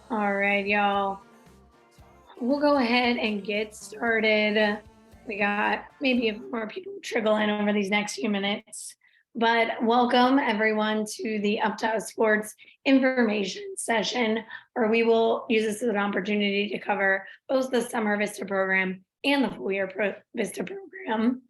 All right, y'all. We'll go ahead and get started. We got maybe a few more people trickle in over these next few minutes. But welcome everyone to the Up2Us Sports information session, where we will use this as an opportunity to cover both the Summer VISTA program and the full year VISTA program.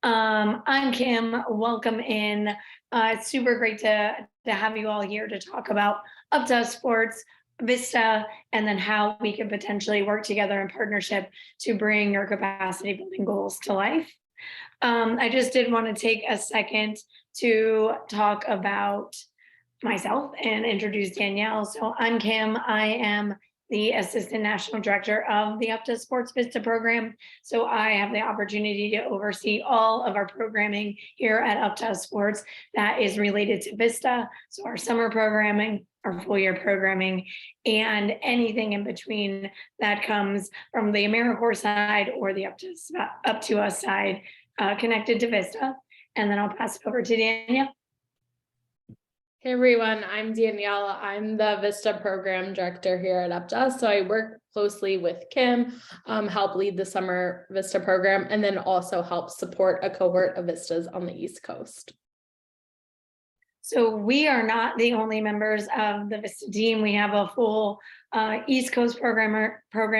I'm Kim. Welcome in. It's super great to have you all here to talk about Up2Us Sports, Vista, and then how we can potentially work together in partnership to bring your capacity building goals to life. I just did want to take a second to talk about myself and introduce Danielle. So I'm Kim. I am the Assistant National Director of the Up2Us Sports Vista program. So I have the opportunity to oversee all of our programming here at Up2Us Sports that is related to Vista. So our summer programming, our full year programming, and anything in between that comes from the AmeriCorps side or the Up2Us side connected to Vista. And then I'll pass it over to Danielle. Hey everyone, I'm Danielle. I'm the Vista Program Director here at Up2Us. So I work closely with Kim, help lead the Summer Vista program, and then also help support a cohort of Vistas on the East Coast. So we are not the only members of the Vista team. We have a full East Coast program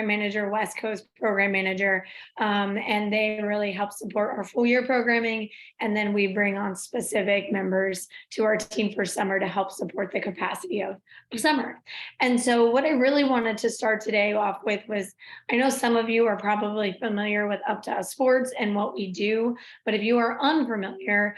manager, West Coast program manager, and they really help support our full year programming. And then we bring on specific members to our team for summer to help support the capacity of summer. And so what I really wanted to start today off with was, I know some of you are probably familiar with Up2Us Sports and what we do, but if you are unfamiliar,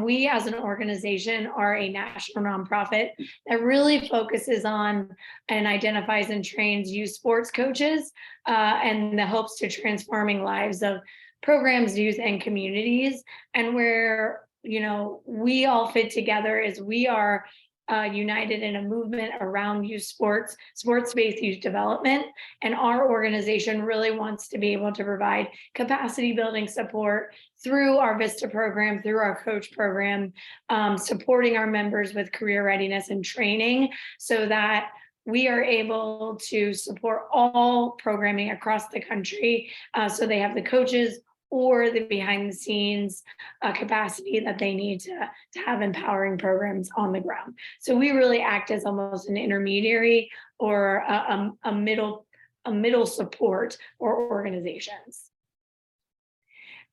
we as an organization are a national nonprofit that really focuses on and identifies and trains youth sports coaches and the hopes to transforming lives of programs, youth, and communities. And where, we all fit together is we are united in a movement around youth sports, sports-based youth development. And our organization really wants to be able to provide capacity building support through our VISTA program, through our coach program, supporting our members with career readiness and training so that we are able to support all programming across the country. So they have the coaches or the behind the scenes capacity that they need to have empowering programs on the ground. So we really act as almost an intermediary or a middle support for organizations.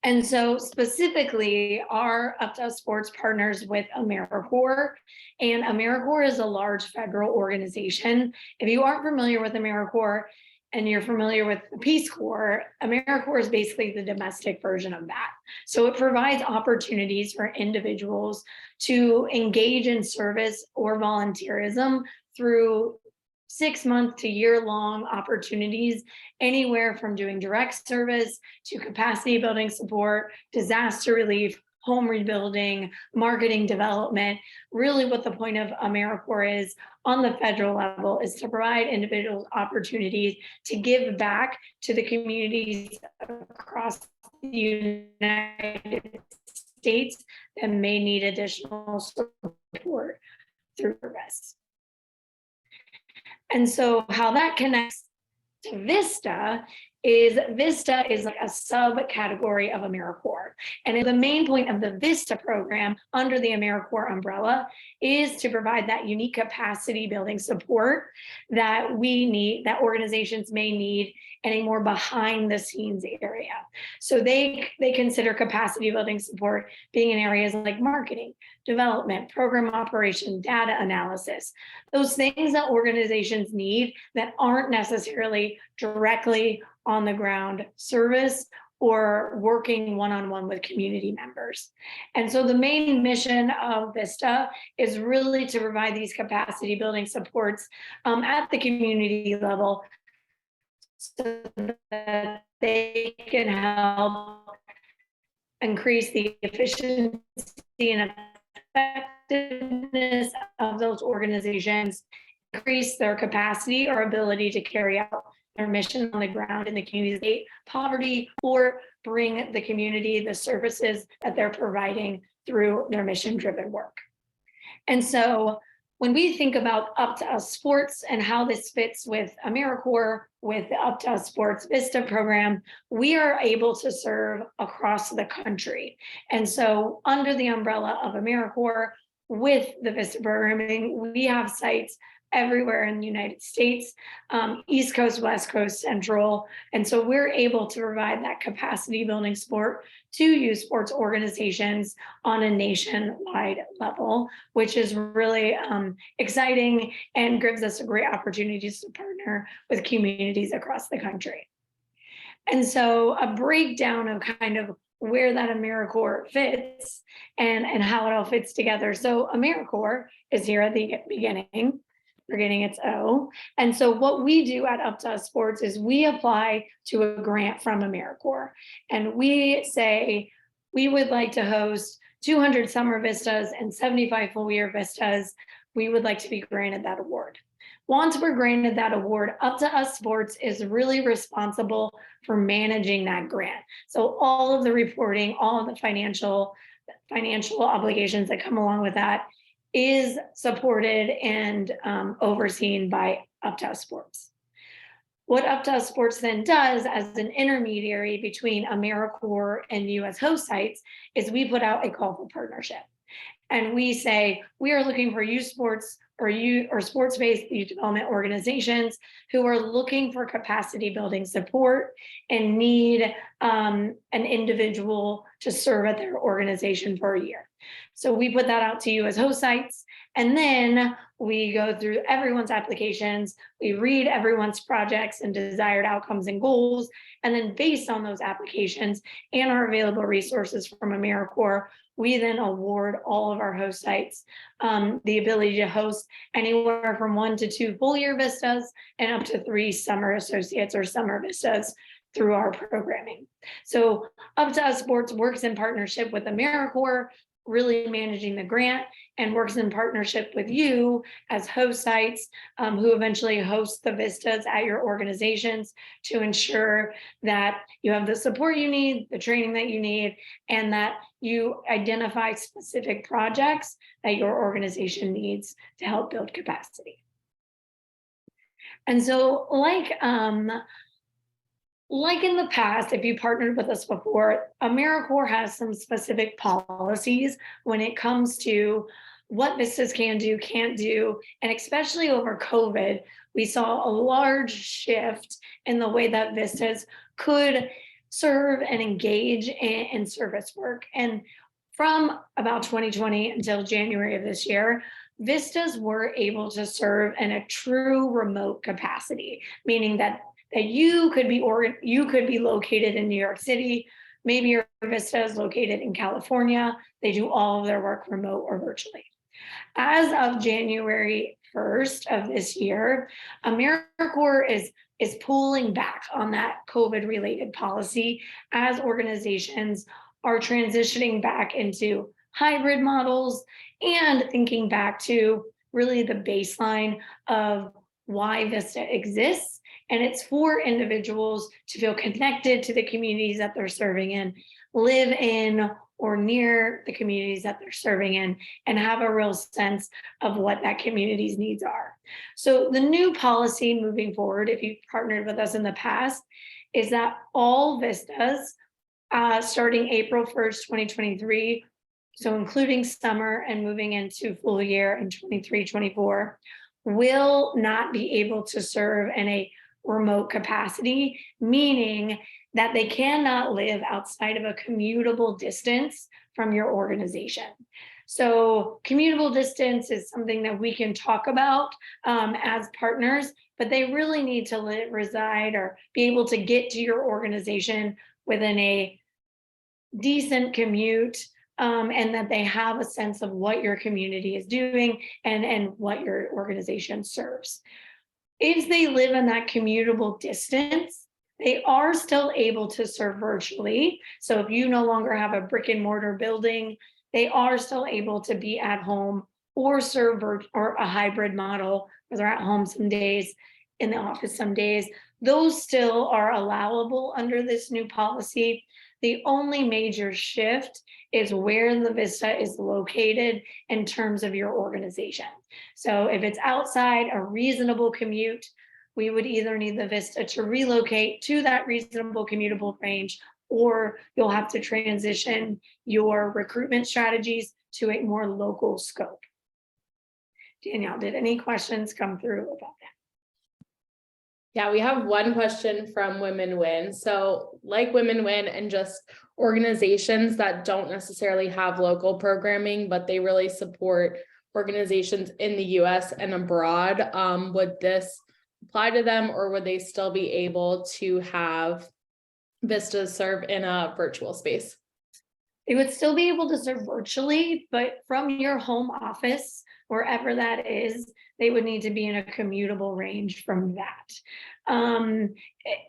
And so specifically, our Up2Us Sports partners with AmeriCorps, and AmeriCorps is a large federal organization. If you aren't familiar with AmeriCorps and you're familiar with the Peace Corps, AmeriCorps is basically the domestic version of that. So it provides opportunities for individuals to engage in service or volunteerism through 6-month to year-long opportunities, anywhere from doing direct service to capacity building support, disaster relief, home rebuilding, marketing development. Really what the point of AmeriCorps is on the federal level is to provide individuals opportunities to give back to the communities across the United States that may need additional support through service. And so how that connects to Vista is like a subcategory of AmeriCorps. And the main point of the Vista program under the AmeriCorps umbrella is to provide that unique capacity building support that we need, that organizations may need in a more behind the scenes area. So they consider capacity building support being in areas like marketing, development, program operation, data analysis, those things that organizations need that aren't necessarily directly on the ground service or working one-on-one with community members. And so the main mission of Vista is really to provide these capacity building supports at the community level so that they can help increase the efficiency and effectiveness of those organizations, increase their capacity or ability to carry out their mission on the ground in the community, poverty, or bring the community the services that they're providing through their mission-driven work. And so when we think about Up2Us Sports and how this fits with AmeriCorps, with the Up2Us Sports VISTA program, we are able to serve across the country. And so under the umbrella of AmeriCorps, with the VISTA programming, we have sites everywhere in the United States, East Coast, West Coast, Central. And so we're able to provide that capacity building support to youth sports organizations on a nationwide level, which is really exciting and gives us a great opportunity to partner with communities across the country. And so a breakdown of kind of where that AmeriCorps fits and how it all fits together. So AmeriCorps is here at the beginning, forgetting its O. And so what we do at Up2Us Sports is we apply to a grant from AmeriCorps, and we say we would like to host 200 summer vistas and 75 full year vistas. We would like to be granted that award. Once we're granted that award, Up2Us Sports is really responsible for managing that grant. So all of the reporting, all of the financial obligations that come along with that is supported and overseen by Up2Us Sports. What Up2Us Sports then does as an intermediary between AmeriCorps and US host sites is we put out a call for partnership. And we say, we are looking for youth sports or sports-based youth development organizations who are looking for capacity building support and need an individual to serve at their organization for a year. So we put that out to you as host sites, and then we go through everyone's applications, we read everyone's projects and desired outcomes and goals, and then based on those applications and our available resources from AmeriCorps, we then award all of our host sites the ability to host anywhere from 1 to 2 full year vistas and up to 3 summer associates or summer vistas through our programming. So Up2Us Sports works in partnership with AmeriCorps, really managing the grant, and works in partnership with you as host sites who eventually host the vistas at your organizations to ensure that you have the support you need, the training that you need, and that you identify specific projects that your organization needs to help build capacity. And so like in the past, if you partnered with us before, AmeriCorps has some specific policies when it comes to what vistas can do, can't do, and especially over COVID, we saw a large shift in the way that vistas could serve and engage in service work. And from about 2020 until January of this year, vistas were able to serve in a true remote capacity, meaning that you could be located in New York City, maybe your Vista is located in California. They do all of their work remote or virtually. As of January 1st of this year, AmeriCorps is pulling back on that COVID-related policy as organizations are transitioning back into hybrid models and thinking back to really the baseline of why Vista exists. And it's for individuals to feel connected to the communities that they're serving in, live in or near the communities that they're serving in, and have a real sense of what that community's needs are. So the new policy moving forward, if you've partnered with us in the past, is that all vistas starting April 1st, 2023, so including summer and moving into full year in 23-24, will not be able to serve in a remote capacity, meaning that they cannot live outside of a commutable distance from your organization. So commutable distance is something that we can talk about as partners, but they really need to reside or be able to get to your organization within a decent commute, and that they have a sense of what your community is doing and what your organization serves. If they live in that commutable distance, they are still able to serve virtually. So if you no longer have a brick and mortar building, they are still able to be at home or serve or a hybrid model, where they're at home some days, in the office some days. Those still are allowable under this new policy. The only major shift is where the Vista is located in terms of your organization. So if it's outside a reasonable commute, we would either need the Vista to relocate to that reasonable commutable range, or you'll have to transition your recruitment strategies to a more local scope. Danielle, did any questions come through about that? Yeah, we have one question from Women Win. So like Women Win and just organizations that don't necessarily have local programming, but they really support organizations in the US and abroad, would this apply to them, or would they still be able to have Vistas serve in a virtual space? They would still be able to serve virtually, but from your home office, wherever that is, they would need to be in a commutable range from that.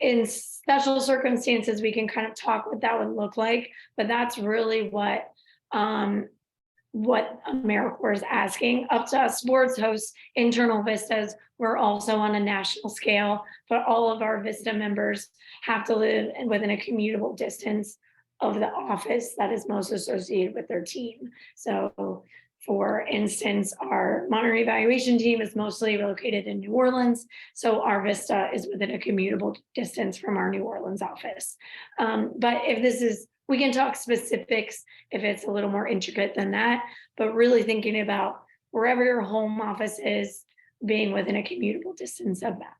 In special circumstances, we can kind of talk what that would look like, but that's really what AmeriCorps is asking. Up2Us Sports hosts internal Vistas. We're also on a national scale, but all of our Vista members have to live within a commutable distance of the office that is most associated with their team. So for instance, our monitoring evaluation team is mostly located in New Orleans. So our Vista is within a commutable distance from our New Orleans office. But if this is, we can talk specifics if it's a little more intricate than that, but really thinking about wherever your home office is, being within a commutable distance of that.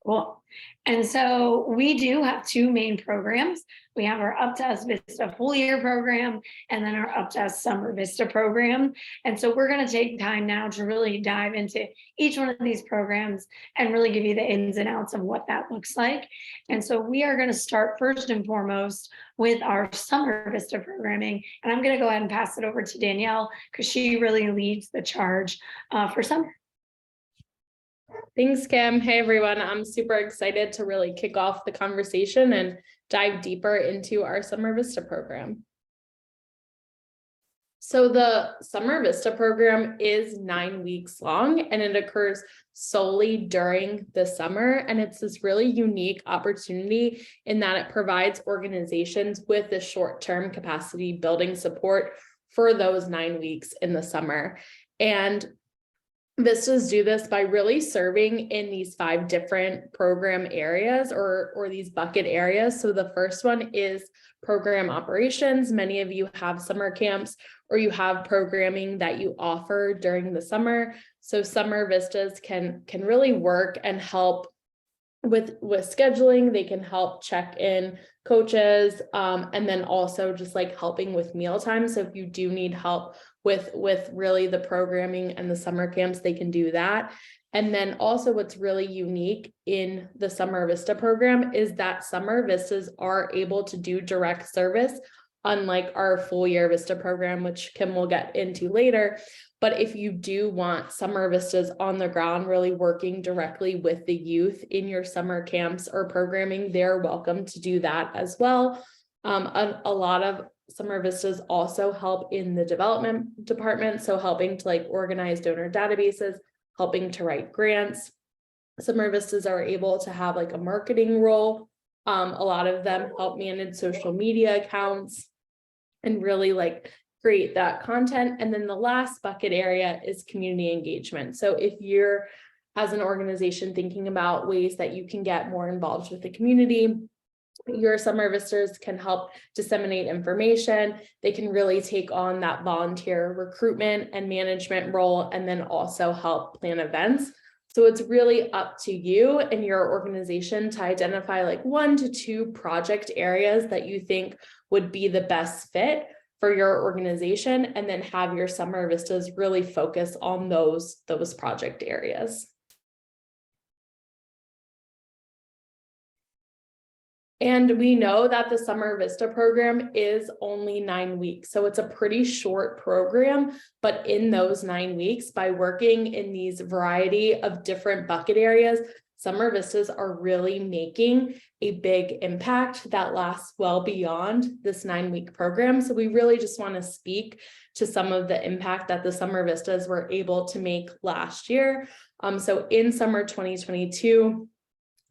Cool. And so we do have two main programs. We have our Up2Us Vista full year program, and then our Up2Us Summer Vista program. And so we're going to take time now to really dive into each one of these programs and really give you the ins and outs of what that looks like. And so we are going to start first and foremost with our Summer Vista programming. And I'm going to go ahead and pass it over to Danielle because she really leads the charge for summer. Thanks, Kim. Hey, everyone. I'm super excited to really kick off the conversation and dive deeper into our Summer Vista program. So the Summer Vista program is 9 weeks long, and it occurs solely during the summer. And it's this really unique opportunity in that it provides organizations with the short-term capacity building support for those 9 weeks in the summer. And Vistas do this by really serving in these 5 different program areas or these bucket areas. So the first one is program operations. Many of you have summer camps or you have programming that you offer during the summer. So Summer Vistas can really work and help with scheduling. They can help check in coaches, and then also just like helping with mealtime. So if you do need help with really the programming and the summer camps, they can do that. And then also what's really unique in the Summer Vista program is that Summer Vistas are able to do direct service, unlike our full year Vista program, which Kim will get into later. But if you do want Summer Vistas on the ground, really working directly with the youth in your summer camps or programming, they're welcome to do that as well. A lot of Summer Vistas also help in the development department. So helping to like organize donor databases, helping to write grants. Summer Vistas are able to have like a marketing role. A lot of them help manage social media accounts and really like create that content. And then the last bucket area is community engagement. So if you're as an organization thinking about ways that you can get more involved with the community, your Summer Vistas can help disseminate information. They can really take on that volunteer recruitment and management role, and then also help plan events. So it's really up to you and your organization to identify like 1 to 2 project areas that you think would be the best fit for your organization, and then have your Summer Vistas really focus on those project areas. And we know that the Summer Vista program is only 9 weeks. So it's a pretty short program, but in those 9 weeks, by working in these variety of different bucket areas, Summer Vistas are really making a big impact that lasts well beyond this 9-week program. So we really just want to speak to some of the impact that the Summer Vistas were able to make last year. So in summer 2022,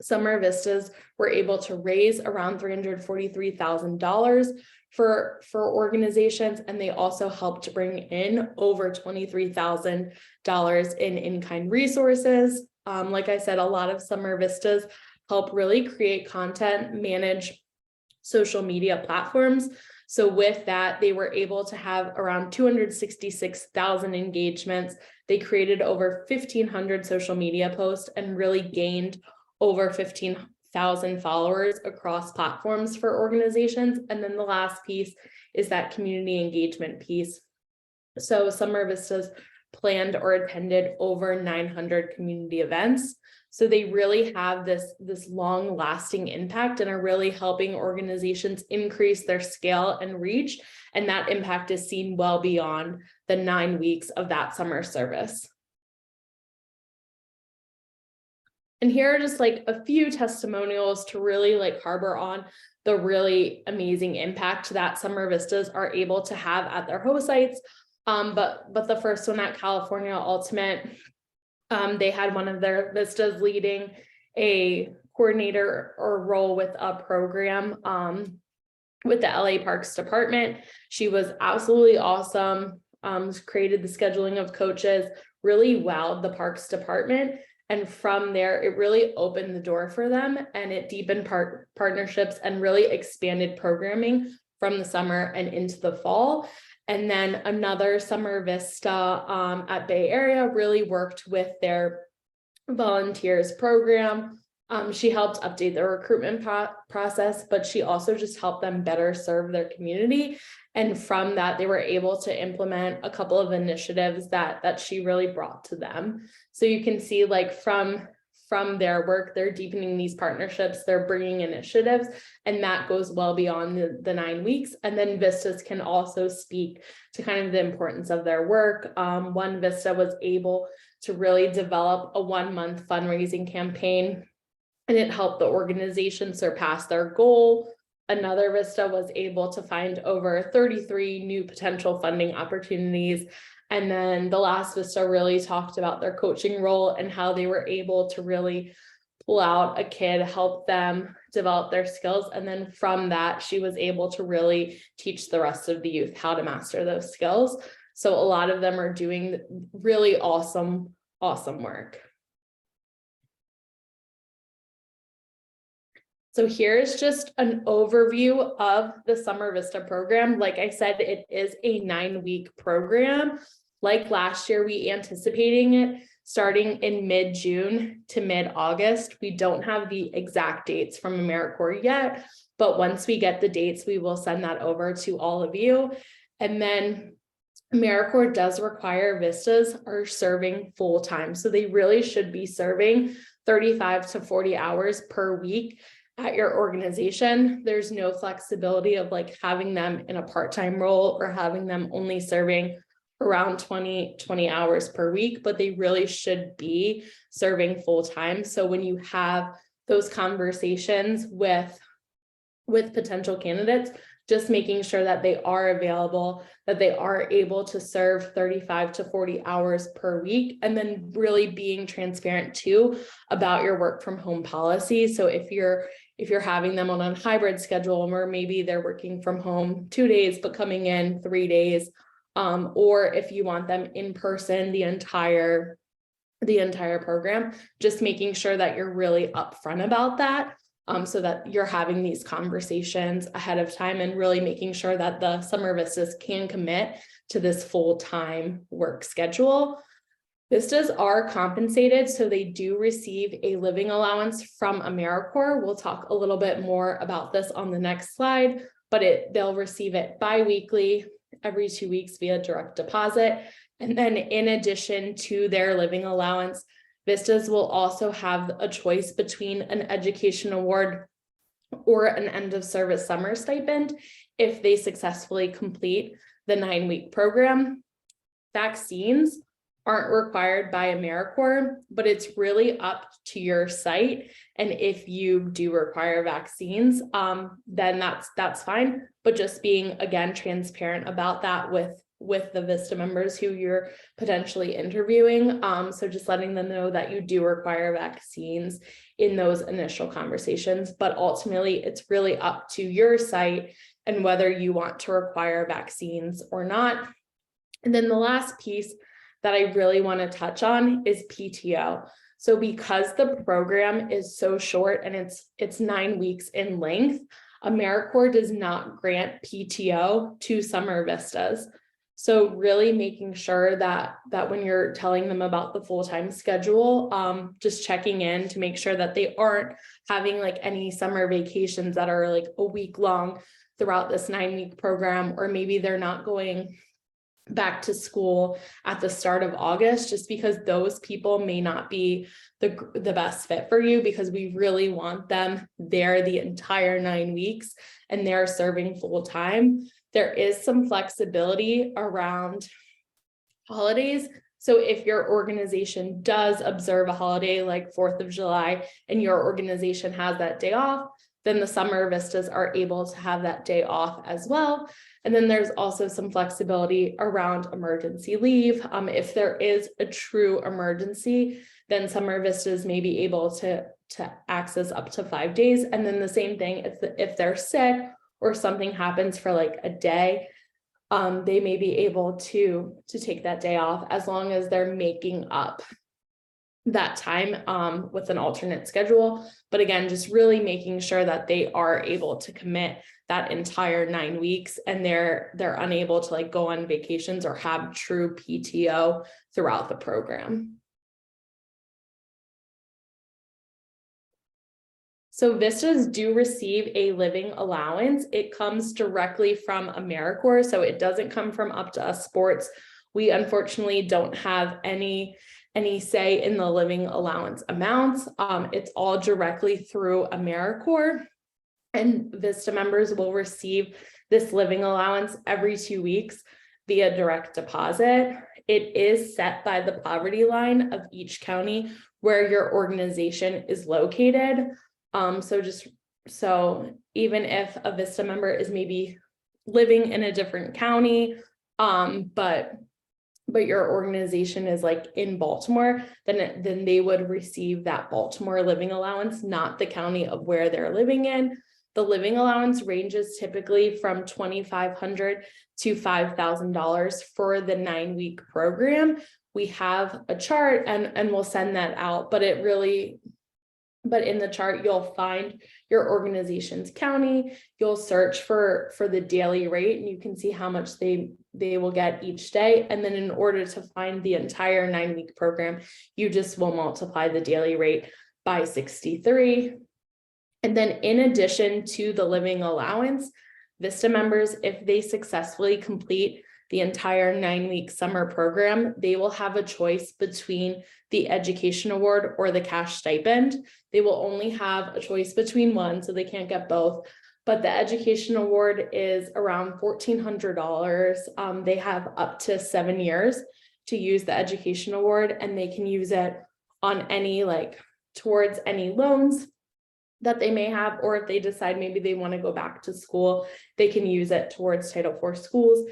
Summer Vistas were able to raise around $343,000 for organizations, and they also helped bring in over $23,000 in in-kind resources. Like I said, a lot of Summer Vistas help really create content, manage social media platforms. So with that, they were able to have around 266,000 engagements. They created over 1,500 social media posts and really gained over 15,000 followers across platforms for organizations. And then the last piece is that community engagement piece. So Summer Vistas planned or attended over 900 community events. So they really have this long lasting impact and are really helping organizations increase their scale and reach. And that impact is seen well beyond the 9 weeks of that summer service. And here are just like a few testimonials to really like harbor on the really amazing impact that Summer Vistas are able to have at their host sites. But the first one at California Ultimate, they had one of their Vistas leading a coordinator or role with a program with the LA Parks Department. She was absolutely awesome, created the scheduling of coaches, really wowed the Parks Department. And from there, it really opened the door for them, and it deepened partnerships and really expanded programming from the summer and into the fall. And then another Summer Vista at Bay Area really worked with their volunteers program. She helped update the recruitment process, but she also just helped them better serve their community. And from that, they were able to implement a couple of initiatives that she really brought to them. So you can see like from their work, they're deepening these partnerships, they're bringing initiatives, and that goes well beyond the 9 weeks. And then Vistas can also speak to kind of the importance of their work. One Vista was able to really develop a 1-month fundraising campaign, and it helped the organization surpass their goal. Another Vista was able to find over 33 new potential funding opportunities. And then the last Vista really talked about their coaching role and how they were able to really pull out a kid, help them develop their skills. And then from that, she was able to really teach the rest of the youth how to master those skills. So a lot of them are doing really awesome work. So here's just an overview of the Summer Vista program. Like I said, it is a 9-week program. Like last year, we anticipating it starting in mid-June to mid-August. We don't have the exact dates from AmeriCorps yet, but once we get the dates, we will send that over to all of you. And then AmeriCorps does require Vistas are serving full-time. So they really should be serving 35 to 40 hours per week at your organization. There's no flexibility of like having them in a part-time role or having them only serving around 20 hours per week, but they really should be serving full-time. So when you have those conversations with potential candidates, just making sure that they are available, that they are able to serve 35 to 40 hours per week, and then really being transparent too about your work from home policy. So if you're having them on a hybrid schedule where maybe they're working from home 2 days, but coming in 3 days, or if you want them in person the entire program, just making sure that you're really upfront about that. So that you're having these conversations ahead of time and really making sure that the Summer Vistas can commit to this full-time work schedule. Vistas are compensated, so they do receive a living allowance from AmeriCorps. We'll talk a little bit more about this on the next slide, but they'll receive it bi-weekly, every 2 weeks via direct deposit. And then in addition to their living allowance, Vistas will also have a choice between an education award or an end of service summer stipend if they successfully complete the 9-week program. Vaccines aren't required by AmeriCorps, but it's really up to your site. And if you do require vaccines, then that's fine. But just being, again, transparent about that with with the VISTA members who you're potentially interviewing. So just letting them know that you do require vaccines in those initial conversations, but ultimately it's really up to your site and whether you want to require vaccines or not. And then the last piece that I really want to touch on is PTO. So because the program is so short and it's 9 weeks in length, AmeriCorps does not grant PTO to Summer Vistas. So really making sure that when you're telling them about the full-time schedule, just checking in to make sure that they aren't having like any summer vacations that are like a week long throughout this 9-week program, or maybe they're not going back to school at the start of August, just because those people may not be the best fit for you, because we really want them there the entire 9 weeks and they're serving full time. There is some flexibility around holidays. So if your organization does observe a holiday like 4th of July and your organization has that day off, then the Summer Vistas are able to have that day off as well. And then there's also some flexibility around emergency leave. If there is a true emergency, then Summer Vistas may be able to access up to 5 days. And then the same thing, if they're sick or something happens for like a day, they may be able to take that day off as long as they're making up that time with an alternate schedule. But again, just really making sure that they are able to commit that entire 9 weeks and they're unable to like go on vacations or have true PTO throughout the program. So Vistas do receive a living allowance. It comes directly from AmeriCorps, so it doesn't come from Up2Us Sports. We unfortunately don't have any say in the living allowance amounts. It's all directly through AmeriCorps, and Vista members will receive this living allowance every 2 weeks via direct deposit. It is set by the poverty line of each county where your organization is located. So even if a Vista member is maybe living in a different county, but your organization is like in Baltimore, then they would receive that Baltimore living allowance, not the county of where they're living in. The living allowance ranges typically from $2,500 to $5,000 for the 9-week program. We have a chart and we'll send that out, but in the chart, you'll find your organization's county, you'll search for the daily rate, and you can see how much they will get each day. And then in order to find the entire 9-week program, you just will multiply the daily rate by 63. And then in addition to the living allowance, Vista members, if they successfully complete the entire 9-week summer program, they will have a choice between the education award or the cash stipend. They will only have a choice between one, so they can't get both. But the education award is around $1,400. They have up to 7 years to use the education award, and they can use it on towards any loans that they may have, or if they decide maybe they want to go back to school, they can use it towards Title IV schools.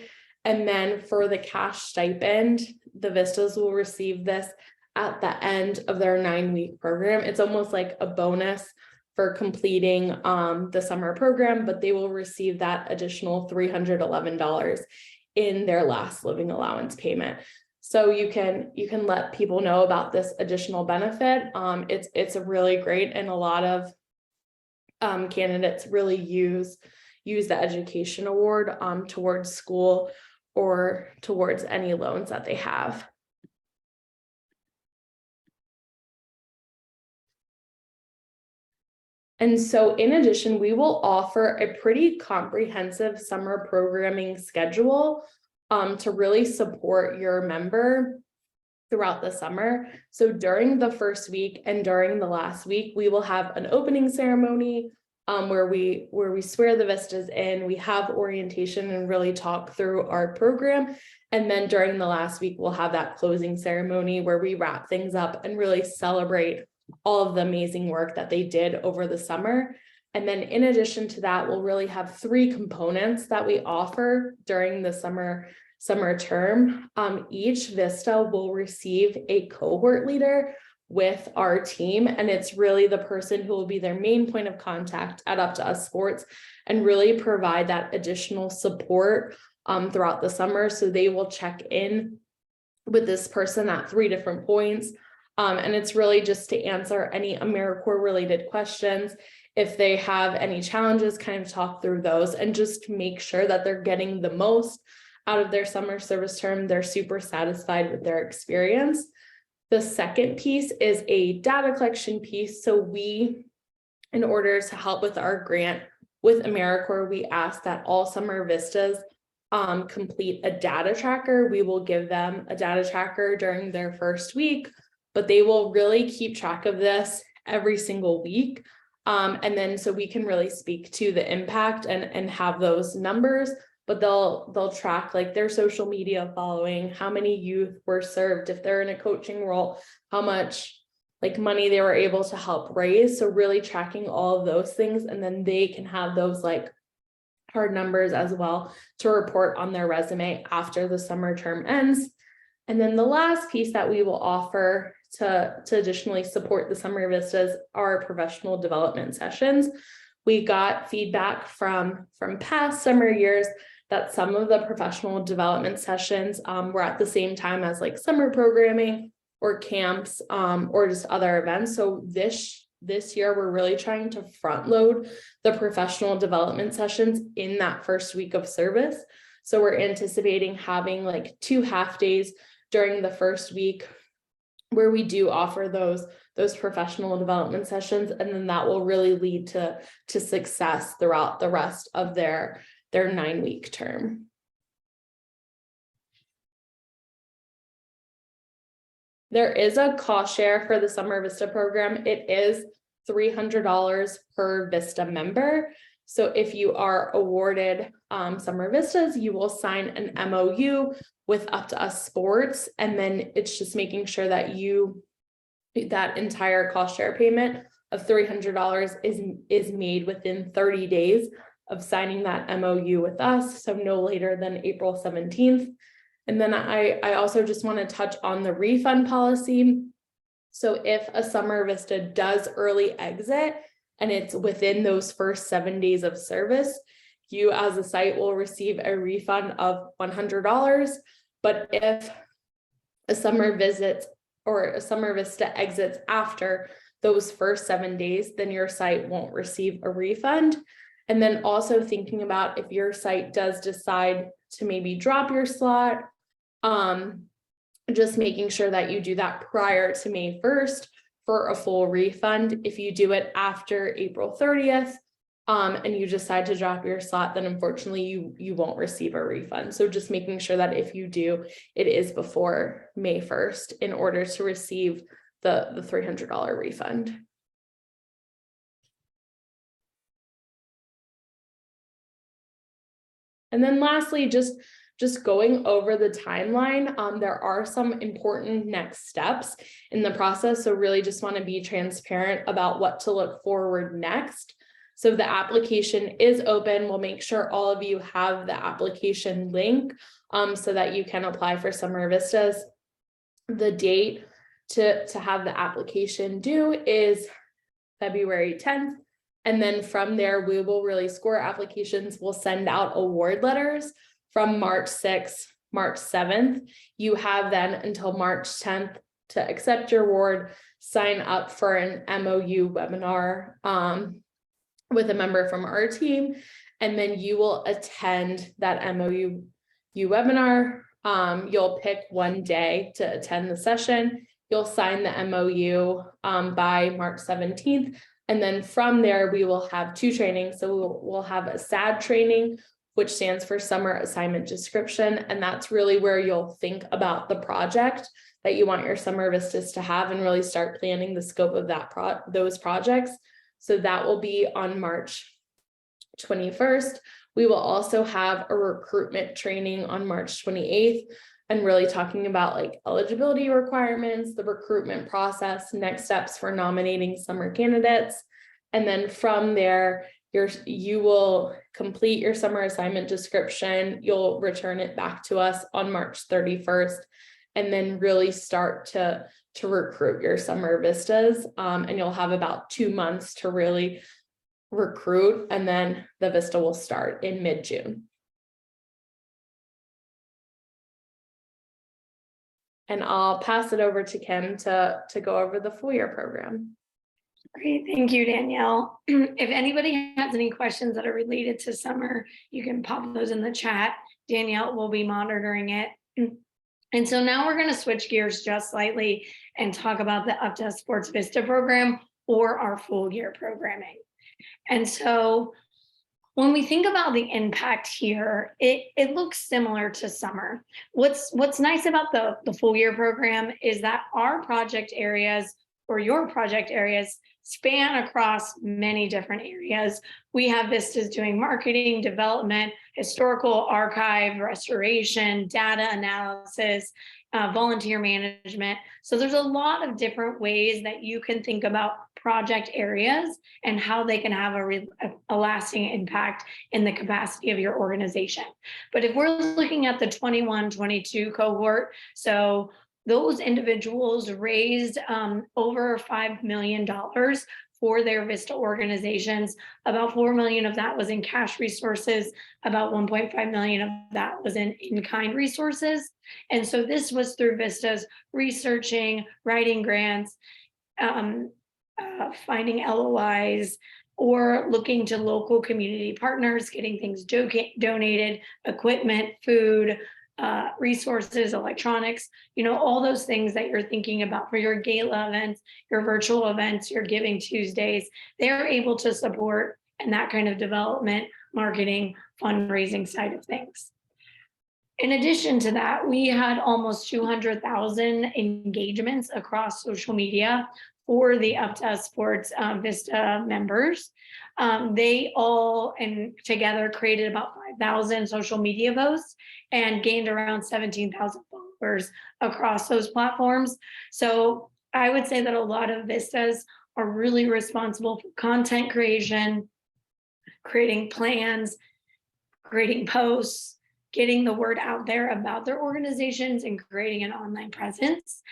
And then for the cash stipend, the Vistas will receive this at the end of their 9-week program. It's almost like a bonus for completing the summer program, but they will receive that additional $311 in their last living allowance payment. So you can let people know about this additional benefit. It's a really great, and a lot of candidates really use the education award towards school or towards any loans that they have. And so in addition, we will offer a pretty comprehensive summer programming schedule to really support your member throughout the summer. So during the first week and during the last week, we will have an opening ceremony where we swear the Vistas in, we have orientation and really talk through our program. And then during the last week, we'll have that closing ceremony where we wrap things up and really celebrate all of the amazing work that they did over the summer. And then in addition to that, we'll really have 3 components that we offer during the summer summer term, each Vista will receive a cohort leader with our team. And it's really the person who will be their main point of contact at Up2Us Sports and really provide that additional support throughout the summer. So they will check in with this person at 3 different points. And it's really just to answer any AmeriCorps related questions. If they have any challenges, kind of talk through those and just make sure that they're getting the most out of their summer service term. They're super satisfied with their experience. The second piece is a data collection piece. So we, in order to help with our grant with AmeriCorps, we ask that all Summer Vistas complete a data tracker. We will give them a data tracker during their first week, but they will really keep track of this every single week. And then so we can really speak to the impact and have those numbers, but they'll track like their social media following, how many youth were served, if they're in a coaching role, how much like money they were able to help raise. So really tracking all of those things, and then they can have those like hard numbers as well to report on their resume after the summer term ends. And then the last piece that we will offer to additionally support the Summer Vistas are professional development sessions. We got feedback from past summer years that some of the professional development sessions were at the same time as like summer programming or camps or just other events. So this year, we're really trying to front load the professional development sessions in that first week of service. So we're anticipating having like 2 half days during the first week where we do offer those professional development sessions, and then that will really lead to success throughout the rest of their 9-week term. There is a cost share for the Summer Vista program. It is $300 per Vista member. So if you are awarded Summer Vistas, you will sign an MOU with Up2Us Sports, and then it's just making sure that that entire cost share payment of $300 is made within 30 days of signing that MOU with us, so no later than April 17th. And then I also just want to touch on the refund policy. So if a Summer Vista does early exit and it's within those first 7 days of service, you as a site will receive a refund of $100. But if a summer visit or a Summer Vista exits after those first 7 days, then your site won't receive a refund. And then also thinking about if your site does decide to maybe drop your slot, just making sure that you do that prior to May 1st for a full refund. If you do it after April 30th, and you decide to drop your slot, then unfortunately you won't receive a refund. So just making sure that if you do, it is before May 1st in order to receive the $300 refund. And then lastly, just going over the timeline, there are some important next steps in the process. So really just want to be transparent about what to look forward next. So the application is open. We'll make sure all of you have the application link so that you can apply for Summer Vistas. The date to have the application due is February 10th. And then from there, we will really score applications. We'll send out award letters from March 6th, March 7th. You have then until March 10th to accept your award, sign up for an MOU webinar with a member from our team, and then you will attend that MOU webinar. You'll pick one day to attend the session. You'll sign the MOU by March 17th. And then from there, we will have 2 trainings. So we'll have a SAD training, which stands for Summer Assignment Description. And that's really where you'll think about the project that you want your Summer Vistas to have and really start planning the scope of those projects. So that will be on March 21st. We will also have a recruitment training on March 28th and really talking about like eligibility requirements, the recruitment process, next steps for nominating summer candidates. And then from there, you will complete your summer assignment description. You'll return it back to us on March 31st, and then really start to recruit your summer vistas. And you'll have about 2 months to really recruit, and then the Vista will start in mid-June. And I'll pass it over to Kim to go over the full year program. Great, thank you, Danielle. If anybody has any questions that are related to summer, you can pop those in the chat. Danielle will be monitoring it. And so now we're going to switch gears just slightly and talk about the Up2Us Sports Vista program, or our full year programming. And so when we think about the impact here, it looks similar to summer. What's nice about the full year program is that our project areas, or your project areas, span across many different areas. We have vistas doing marketing, development, historical archive, restoration, data analysis, volunteer management. So there's a lot of different ways that you can think about project areas and how they can have a lasting impact in the capacity of your organization. But if we're looking at the 21-22 cohort, so those individuals raised over $5 million for their Vista organizations. About 4 million of that was in cash resources, about 1.5 million of that was in-kind resources. And so this was through Vista's researching, writing grants, finding LOIs, or looking to local community partners, getting things donated, equipment, food, resources, electronics, all those things that you're thinking about for your gala events, your virtual events, your Giving Tuesdays. They're able to support and that kind of development, marketing, fundraising side of things. In addition to that, we had almost 200,000 engagements across social media for the Up2Us Sports Vista members. They all together created about 5,000 social media posts and gained around 17,000 followers across those platforms. So I would say that a lot of Vistas are really responsible for content creation, creating plans, creating posts, getting the word out there about their organizations, and creating an online presence.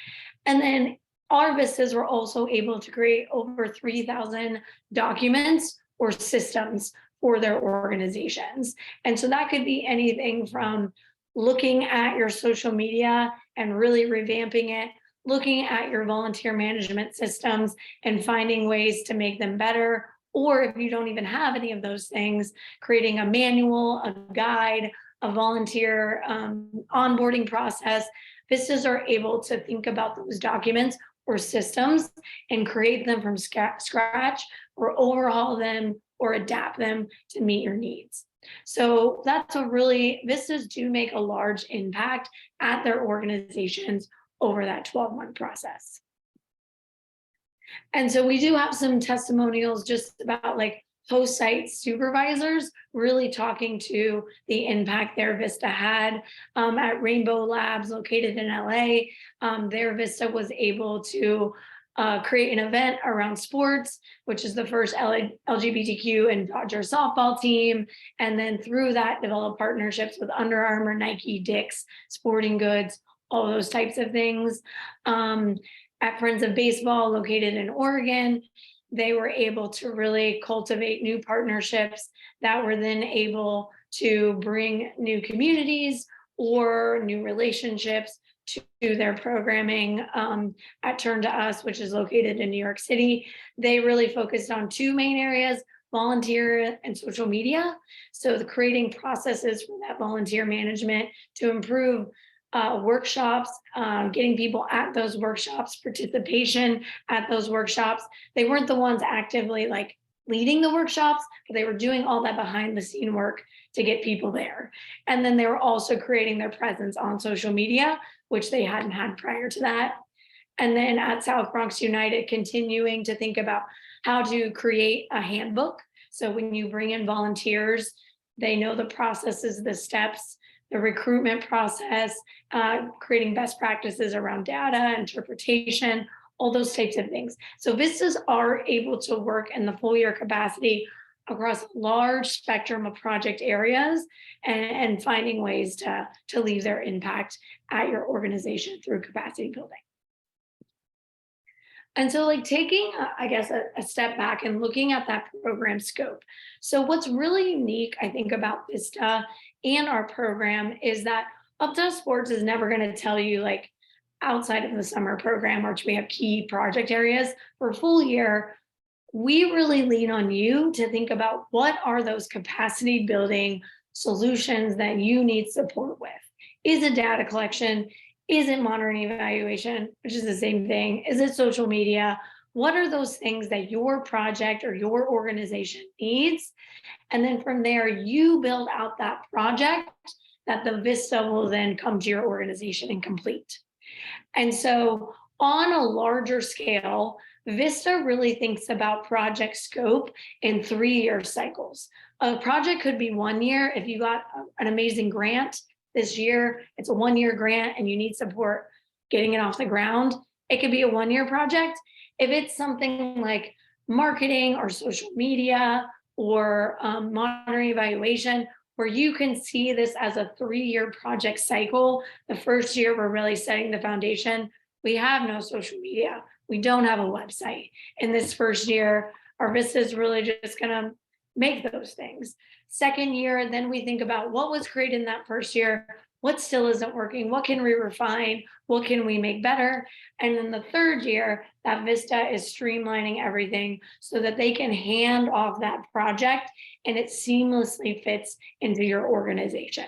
And then our Vistas were also able to create over 3,000 documents or systems for their organizations. And so that could be anything from looking at your social media and really revamping it, looking at your volunteer management systems and finding ways to make them better. Or if you don't even have any of those things, creating a manual, a guide, a volunteer onboarding process. Vistas are able to think about those documents or systems and create them from scratch, or overhaul them or adapt them to meet your needs. So that's Vistas do make a large impact at their organizations over that 12-month process. And so we do have some testimonials just about host site supervisors really talking to the impact their Vista had. At Rainbow Labs located in LA, their Vista was able to create an event around sports, which is the first LGBTQ and Dodger softball team. And then through that, develop partnerships with Under Armour, Nike, Dick's, Sporting Goods, all those types of things. At Friends of Baseball, located in Oregon, they were able to really cultivate new partnerships that were then able to bring new communities or new relationships to their programming. At Turn to Us, which is located in New York City, they really focused on two main areas: volunteer and social media. So creating processes for that volunteer management to improve workshops, getting people at those workshops, participation at those workshops. They weren't the ones actively leading the workshops, but they were doing all that behind the scene work to get people there. And then they were also creating their presence on social media, which they hadn't had prior to that. And then at South Bronx United, continuing to think about how to create a handbook. So when you bring in volunteers, they know the processes, the steps, the recruitment process, creating best practices around data, interpretation, all those types of things. So Vistas are able to work in the full year capacity across a large spectrum of project areas and finding ways to leave their impact at your organization through capacity building. And so like taking, I guess, a step back and looking at that program scope. So what's really unique, I think, about VISTA and our program is that Up2Us Sports is never going to tell you, like, outside of the summer program, which we have key project areas for a full year, we really lean on you to think about what are those capacity building solutions that you need support with. Is it data collection? Is it monitoring evaluation, which is the same thing? Is it social media? What are those things that your project or your organization needs? And then from there, you build out that project that the VISTA will then come to your organization and complete. And so on a larger scale, VISTA really thinks about project scope in 3-year cycles. A project could be 1 year. If you got an amazing grant this year, it's a 1-year grant and you need support getting it off the ground, it could be a 1-year project. If it's something like marketing or social media or monitoring evaluation, where you can see this as a 3-year project cycle, the first year we're really setting the foundation. We have no social media. We don't have a website. In this first year, our VISTA is really just gonna make those things. Second year, then we think about what was created in that first year, what still isn't working, what can we refine, what can we make better? And then the third year, that VISTA is streamlining everything so that they can hand off that project and it seamlessly fits into your organization.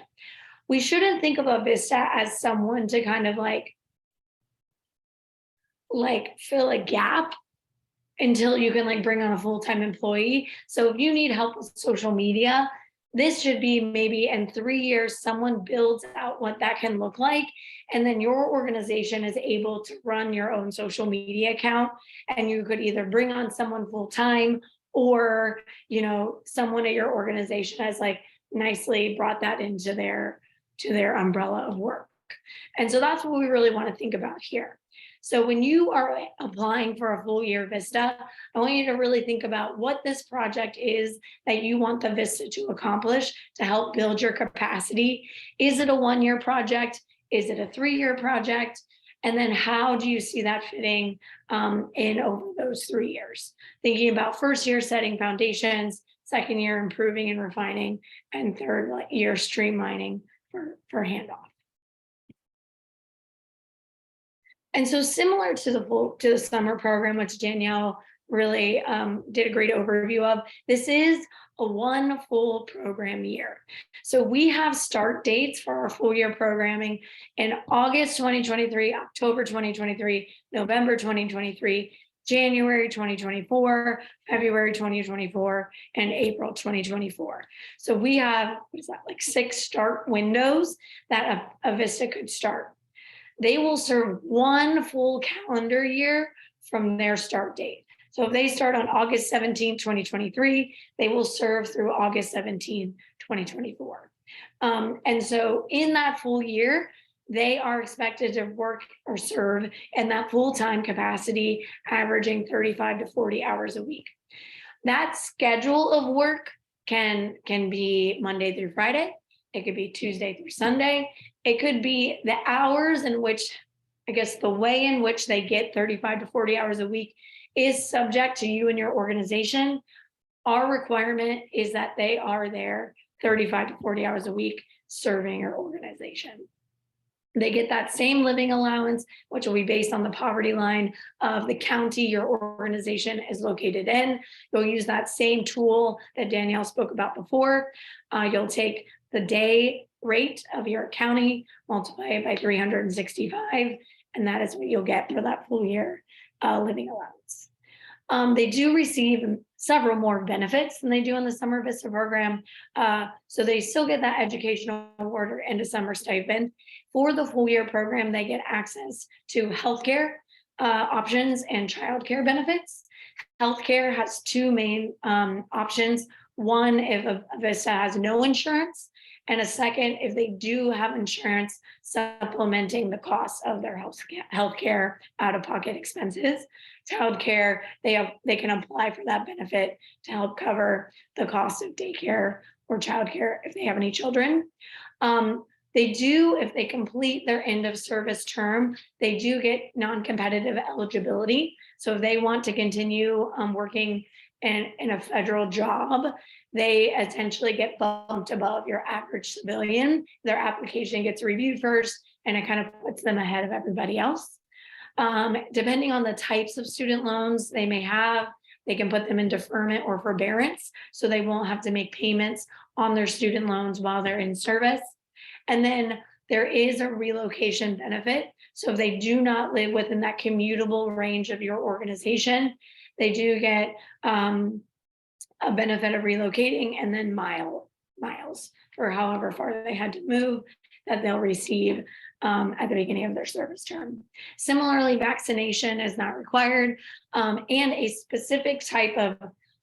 We shouldn't think of a VISTA as someone to kind of like fill a gap until you can like bring on a full-time employee. So if you need help with social media, this should be maybe in 3 years, someone builds out what that can look like. And then your organization is able to run your own social media account. And you could either bring on someone full-time or, you know, someone at your organization has like nicely brought that into their umbrella of work. And so that's what we really want to think about here. So when you are applying for a full year VISTA, I want you to really think about what this project is that you want the VISTA to accomplish to help build your capacity. Is it a 1-year project? Is it a 3-year project? And then how do you see that fitting in over those 3 years? Thinking about first year setting foundations, second year improving and refining, and third year streamlining for handoff. And so similar to the summer program, which Danielle really did a great overview of, this is a 1 full program year. So we have start dates for our full year programming in August 2023, October 2023, November 2023, January 2024, February 2024, and April 2024. So we have, what is that, like 6 start windows that a VISTA could start. They will serve 1 full calendar year from their start date. So if they start on August 17, 2023, they will serve through August 17, 2024. And so in that full year, they are expected to work or serve in that full-time capacity, averaging 35 to 40 hours a week. That schedule of work can be Monday through Friday. It could be Tuesday through Sunday. It could be the hours in which, I guess, the way in which they get 35 to 40 hours a week is subject to you and your organization. Our requirement is that they are there 35 to 40 hours a week serving your organization. They get that same living allowance, which will be based on the poverty line of the county your organization is located in. You'll use that same tool that Danielle spoke about before. You'll take the day rate of your county, multiply it by 365, and that is what you'll get for that full year living allowance. They do receive several more benefits than they do in the Summer VISTA program. So they still get that educational award or end of summer stipend. For the full year program, they get access to healthcare options and childcare benefits. Healthcare has 2 main options. One, if a VISTA has no insurance, And a second, if they do have insurance supplementing the cost of their healthcare out-of-pocket expenses. Childcare, they can apply for that benefit to help cover the cost of daycare or childcare if they have any children. They do, if they complete their end of service term, they do get non-competitive eligibility. So if they want to continue working in a federal job, they essentially get bumped above your average civilian. Their application gets reviewed first, and it kind of puts them ahead of everybody else. Depending on the types of student loans they may have, they can put them in deferment or forbearance, so they won't have to make payments on their student loans while they're in service. And then there is a relocation benefit. So if they do not live within that commutable range of your organization, they do get a benefit of relocating, and then miles for however far they had to move that they'll receive at the beginning of their service term. Similarly, vaccination is not required, and a specific type of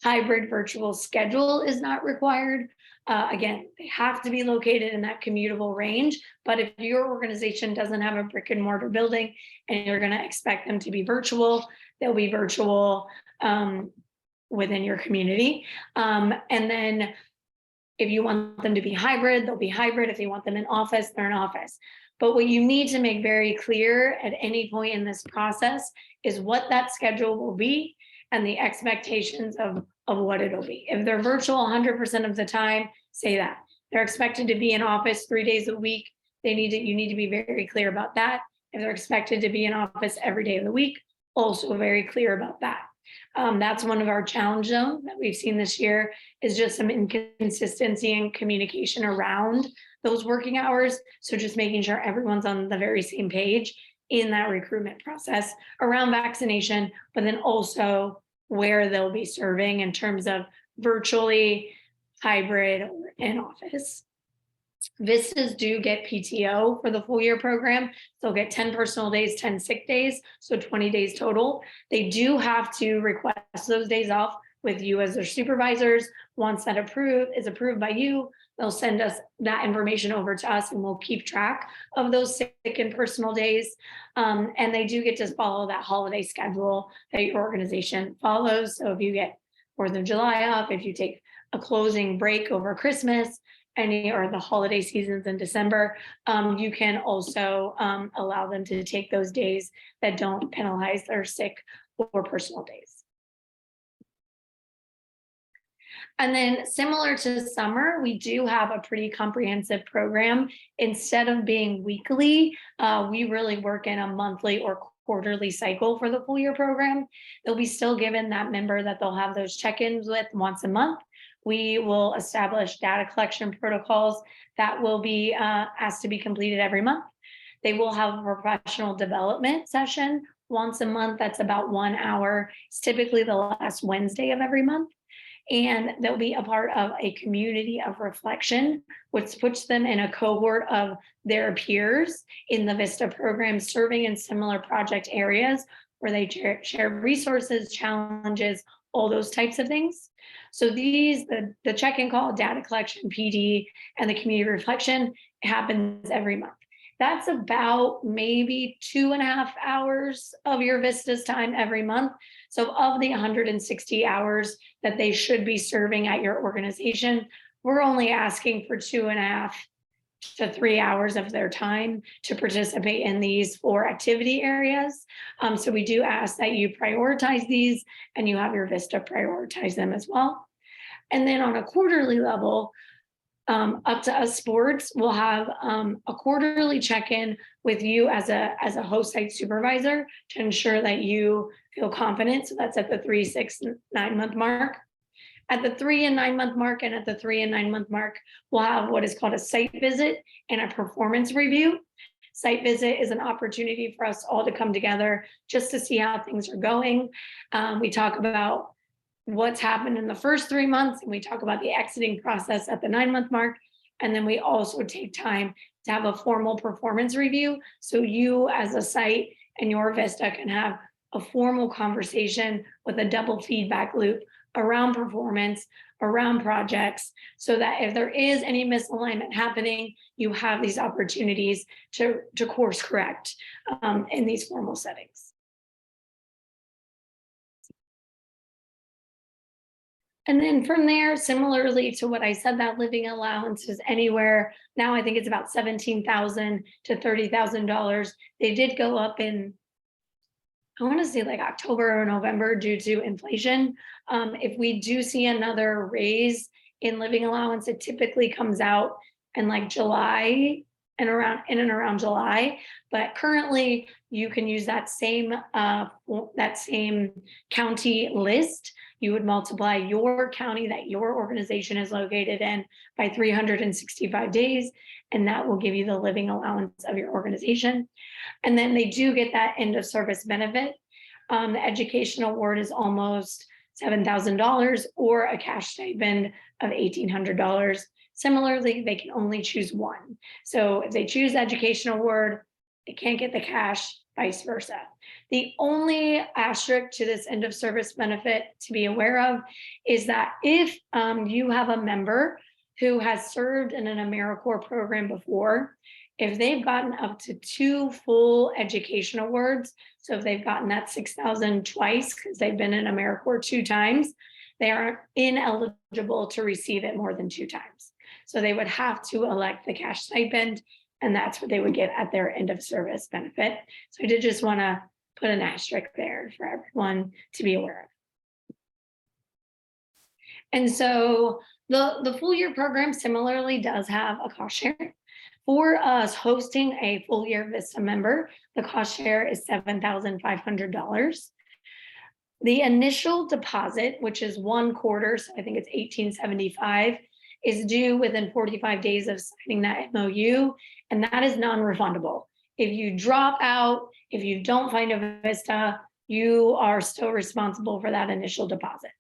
hybrid virtual schedule is not required. Again, they have to be located in that commutable range, but if your organization doesn't have a brick and mortar building and you're going to expect them to be virtual, they'll be virtual within your community. And then if you want them to be hybrid, they'll be hybrid. If you want them in office, they're in office. But what you need to make very clear at any point in this process is what that schedule will be and the expectations of what it'll be. If they're virtual 100% of the time, say that. They're expected to be in office 3 days a week. You need to be very clear about that. If they're expected to be in office every day of the week, also very clear about that. That's one of our challenge zones that we've seen this year, is just some inconsistency in communication around those working hours. So just making sure everyone's on the very same page in that recruitment process around vaccination, but then also where they'll be serving in terms of virtually, hybrid, or in office. Vistas do get PTO for the full year program. They'll get 10 personal days, 10 sick days, so 20 days total. They do have to request those days off with you as their supervisors. Once that is approved by you, they'll send us that information over to us, and we'll keep track of those sick and personal days. And they do get to follow that holiday schedule that your organization follows. So if you get 4th of July off, if you take a closing break over Christmas, or the holiday seasons in December, you can also allow them to take those days that don't penalize their sick or personal days. And then similar to summer, we do have a pretty comprehensive program. Instead of being weekly, we really work in a monthly or quarterly cycle for the full year program. They'll be still given that member that they'll have those check-ins with once a month. We will establish data collection protocols that will be asked to be completed every month. They will have a professional development session once a month. That's about 1 hour. It's typically the last Wednesday of every month. And they'll be a part of a community of reflection, which puts them in a cohort of their peers in the VISTA program, serving in similar project areas where they share resources, challenges, all those types of things. So the check-in call, data collection, PD, and the community reflection happens every month. That's about maybe 2.5 hours of your VISTA's time every month. So of the 160 hours that they should be serving at your organization, we're only asking for 2.5 to 3 hours of their time to participate in these 4 activity areas. So we do ask that you prioritize these, and you have your VISTA prioritize them as well. And then on a quarterly level, Up2Us Sports will have a quarterly check-in with you as a host site supervisor to ensure that you feel confident. So that's at the 3, 6, 9 month mark. At the 3 and 9 month mark, and at the 3 and 9 month mark, we'll have what is called a site visit and a performance review. Site visit is an opportunity for us all to come together just to see how things are going. We talk about what's happened in the first 3 months, and we talk about the exiting process at the 9 month mark. And then we also take time to have a formal performance review. So you as a site and your VISTA can have a formal conversation with a double feedback loop around performance, around projects, so that if there is any misalignment happening, you have these opportunities to course correct in these formal settings. And then from there, similarly to what I said, that living allowance is anywhere, now I think it's about $17,000 to $30,000. They did go up in, I want to say like October or November due to inflation. If we do see another raise in living allowance, it typically comes out in like July and around July. But currently, you can use that same county list. You would multiply your county that your organization is located in by 365 days, and that will give you the living allowance of your organization. And then they do get that end of service benefit. The education award is almost $7,000 or a cash stipend of $1,800. Similarly, they can only choose one. So if they choose education award, they can't get the cash, vice versa. The only asterisk to this end of service benefit to be aware of is that if you have a member who has served in an AmeriCorps program before, if they've gotten up to 2 full education awards, so if they've gotten that 6,000 twice because they've been in AmeriCorps 2 times, they are ineligible to receive it more than 2 times. So they would have to elect the cash stipend, and that's what they would get at their end of service benefit. So I did just want to put an asterisk there for everyone to be aware of. And so the full year program similarly does have a cost share. For us hosting a full year VISTA member, the cost share is $7,500. The initial deposit, which is 1 quarter, so I think it's $1,875, is due within 45 days of signing that MOU, and that is non-refundable. If you drop out, if you don't find a VISTA, you are still responsible for that initial deposit.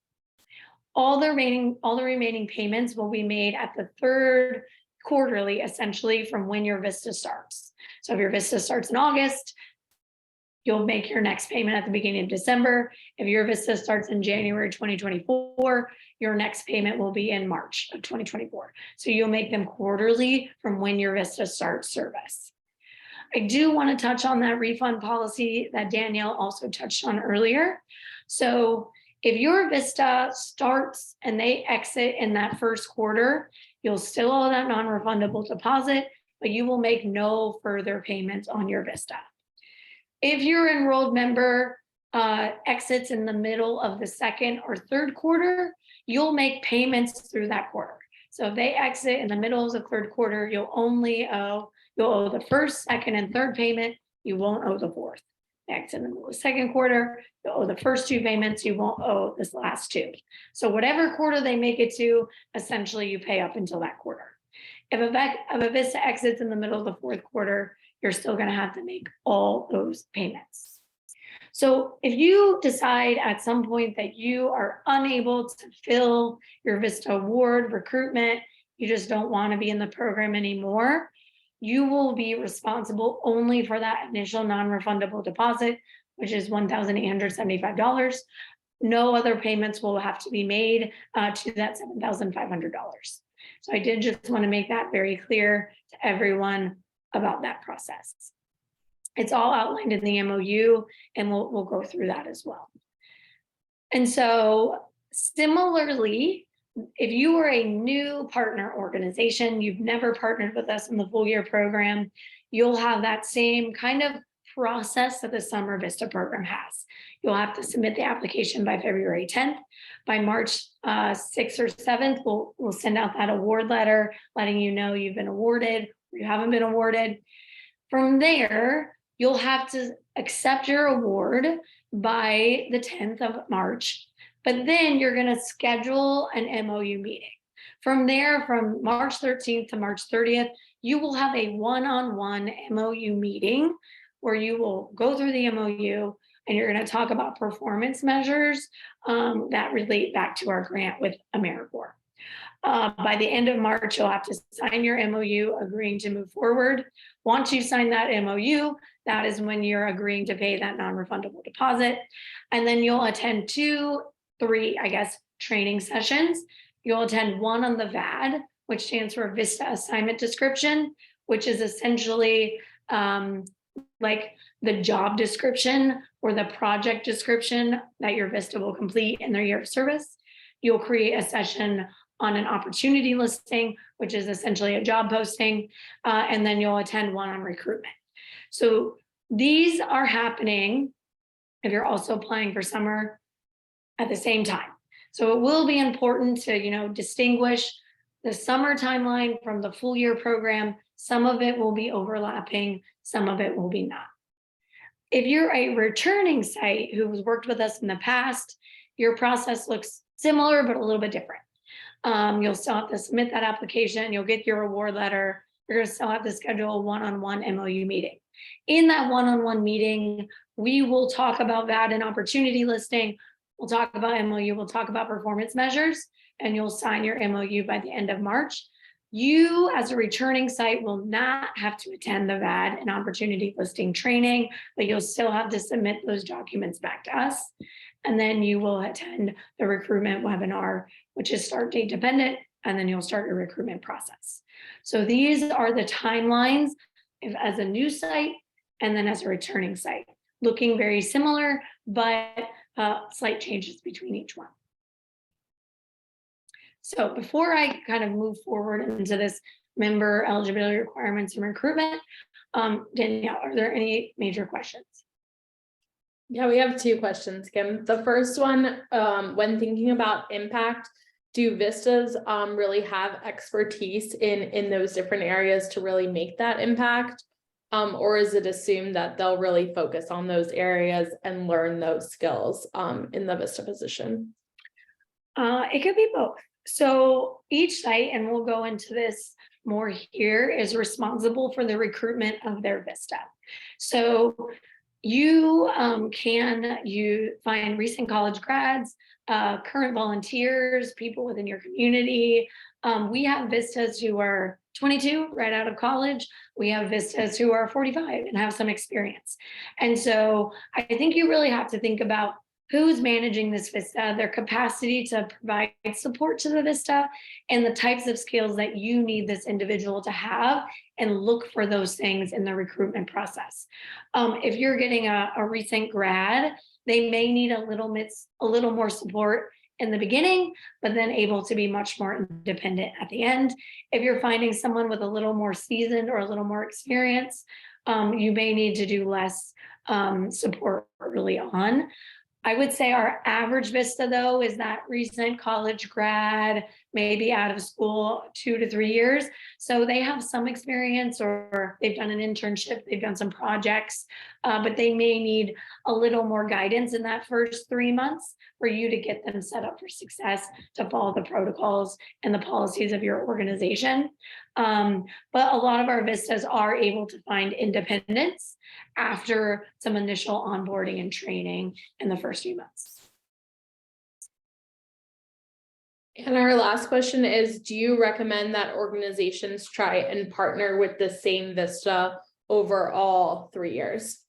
All the remaining payments will be made at the 3rd quarterly, essentially from when your VISTA starts. So if your VISTA starts in August, you'll make your next payment at the beginning of December. If your VISTA starts in January 2024, your next payment will be in March of 2024. So you'll make them quarterly from when your VISTA starts service. I do want to touch on that refund policy that Danielle also touched on earlier. So if your VISTA starts and they exit in that 1st quarter, you'll still owe that non-refundable deposit, but you will make no further payments on your VISTA. If your enrolled member exits in the middle of the 2nd or 3rd quarter, you'll make payments through that quarter. So if they exit in the middle of the 3rd quarter, you'll owe the 1st, 2nd, and 3rd payment. You won't owe the 4th. Exit in the middle of the 2nd quarter, you'll owe the first 2 payments. You won't owe this last 2. So whatever quarter they make it to, essentially you pay up until that quarter. If a VISTA exits in the middle of the 4th quarter, you're still going to have to make all those payments. So if you decide at some point that you are unable to fill your VISTA award recruitment, you just don't want to be in the program anymore, you will be responsible only for that initial non-refundable deposit, which is $1,875. No other payments will have to be made to that $7,500. So I did just want to make that very clear to everyone about that process. It's all outlined in the MOU, and we'll go through that as well. And so similarly, if you are a new partner organization, you've never partnered with us in the full year program, you'll have that same kind of process that the Summer VISTA program has. You'll have to submit the application by February 10th. By March 6th or 7th, we'll send out that award letter letting you know you've been awarded or you haven't been awarded. From there, you'll have to accept your award by the 10th of March, but then you're going to schedule an MOU meeting. From there, from March 13th to March 30th, you will have a one-on-one MOU meeting where you will go through the MOU and you're going to talk about performance measures that relate back to our grant with AmeriCorps. By the end of March, you'll have to sign your MOU agreeing to move forward. Once you sign that MOU, that is when you're agreeing to pay that non-refundable deposit. And then you'll attend 3, I guess, training sessions. You'll attend one on the VAD, which stands for Vista Assignment Description, which is essentially like the job description or the project description that your Vista will complete in their year of service. You'll create a session on an opportunity listing, which is essentially a job posting, and then you'll attend one on recruitment. So these are happening if you're also applying for summer at the same time. So it will be important to, distinguish the summer timeline from the full year program. Some of it will be overlapping, some of it will be not. If you're a returning site who has worked with us in the past, your process looks similar, but a little bit different. You'll still have to submit that application, you'll get your award letter, you're gonna still have to schedule a one-on-one MOU meeting. In that one-on-one meeting, we will talk about VAD and opportunity listing, we'll talk about MOU, we'll talk about performance measures, and you'll sign your MOU by the end of March. You, as a returning site, will not have to attend the VAD and opportunity listing training, but you'll still have to submit those documents back to us. And then you will attend the recruitment webinar, which is start date dependent, and then you'll start your recruitment process. So these are the timelines as a new site and then as a returning site, looking very similar, but slight changes between each one. So before I kind of move forward into this member eligibility requirements and recruitment, Danielle, are there any major questions? Yeah, we have 2 questions, Kim. The first one, when thinking about impact, do Vistas really have expertise in those different areas to really make that impact? Or is it assumed that they'll really focus on those areas and learn those skills in the Vista position? It could be both. So each site, and we'll go into this more here, is responsible for the recruitment of their Vista. So you find recent college grads, current volunteers, people within your community. We have Vistas who are 22, right out of college. We have Vistas who are 45 and have some experience. And so I think you really have to think about who's managing this Vista, their capacity to provide support to the Vista, and the types of skills that you need this individual to have, and look for those things in the recruitment process. If you're getting a recent grad, they may need a little more support in the beginning, but then able to be much more independent at the end. If you're finding someone with a little more seasoned or a little more experience, you may need to do less support early on. I would say our average Vista, though, is that recent college grad, maybe out of school 2 to 3 years. So they have some experience, or they've done an internship, they've done some projects, but they may need a little more guidance in that first 3 months for you to get them set up for success, to follow the protocols and the policies of your organization. But a lot of our Vistas are able to find independence after some initial onboarding and training in the first few months. And our last question is, do you recommend that organizations try and partner with the same Vista over all 3 years?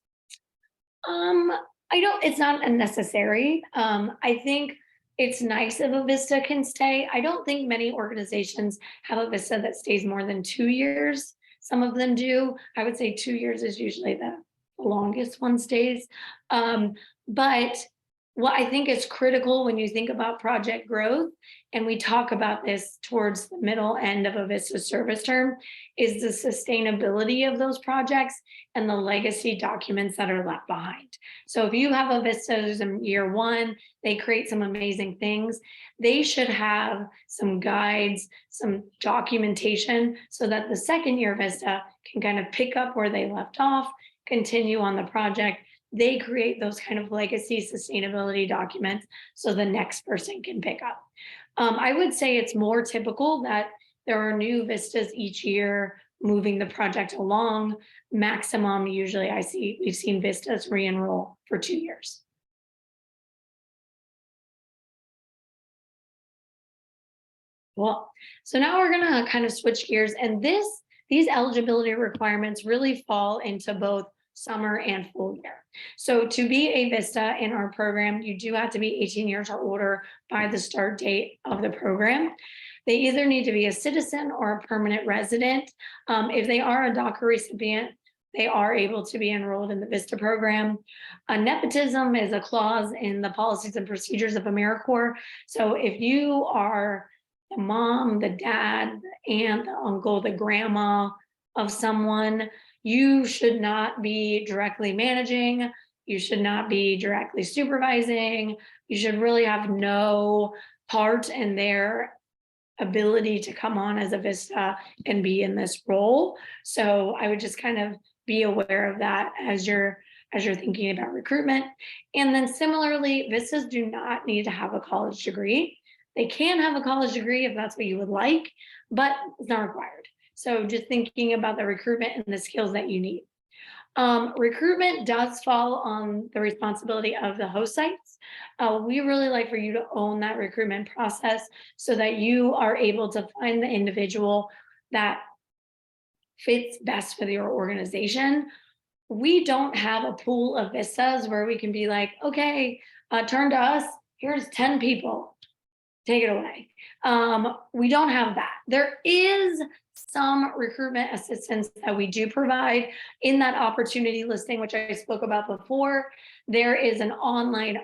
It's not unnecessary. I think it's nice if a Vista can stay. I don't think many organizations have a Vista that stays more than 2 years. Some of them do. I would say 2 years is usually the longest one stays. But what I think is critical when you think about project growth, and we talk about this towards the middle end of a Vista service term, is the sustainability of those projects and the legacy documents that are left behind. So if you have a Vista who's in year 1, they create some amazing things, they should have some guides, some documentation, so that the second year Vista can kind of pick up where they left off, continue on the project. They create those kind of legacy sustainability documents so the next person can pick up. I would say it's more typical that there are new Vistas each year moving the project along. Maximum, usually we've seen Vistas re-enroll for 2 years. Cool. So now we're gonna kind of switch gears, and these eligibility requirements really fall into both summer and full year. So to be a VISTA in our program, you do have to be 18 years or older by the start date of the program. They either need to be a citizen or a permanent resident. If they are a DACA recipient, they are able to be enrolled in the VISTA program. Nepotism is a clause in the policies and procedures of AmeriCorps. So if you are the mom, the dad, the aunt, the uncle, the grandma of someone, you should not be directly managing. You should not be directly supervising. You should really have no part in their ability to come on as a VISTA and be in this role. So I would just kind of be aware of that as you're thinking about recruitment. And then similarly, VISTAs do not need to have a college degree. They can have a college degree if that's what you would like, but it's not required. So just thinking about the recruitment and the skills that you need. Recruitment does fall on the responsibility of the host sites. We really like for you to own that recruitment process so that you are able to find the individual that fits best with your organization. We don't have a pool of VISTAs where we can be like, okay, turn to us, here's 10 people, take it away. We don't have that. There is some recruitment assistance that we do provide in that opportunity listing, which I spoke about before. There is an online,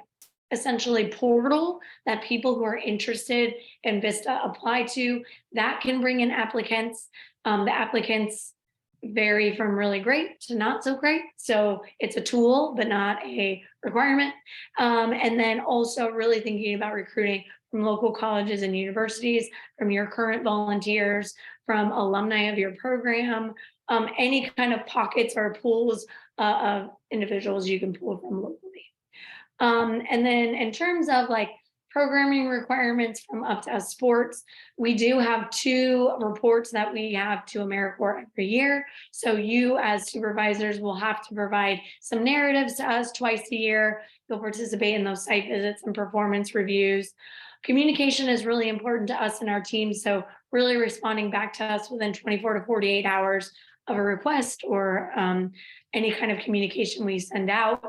essentially, portal that people who are interested in VISTA apply to that can bring in applicants. The applicants vary from really great to not so great. So it's a tool, but not a requirement. And then also really thinking about recruiting from local colleges and universities, from your current volunteers, from alumni of your program, any kind of pockets or pools of individuals you can pull from locally. And then in terms of like programming requirements from Up2Us Sports, we do have 2 reports that we have to AmeriCorps every year. So you as supervisors will have to provide some narratives to us twice a year. You'll participate in those site visits and performance reviews. Communication is really important to us and our team. So really responding back to us within 24 to 48 hours of a request or any kind of communication we send out.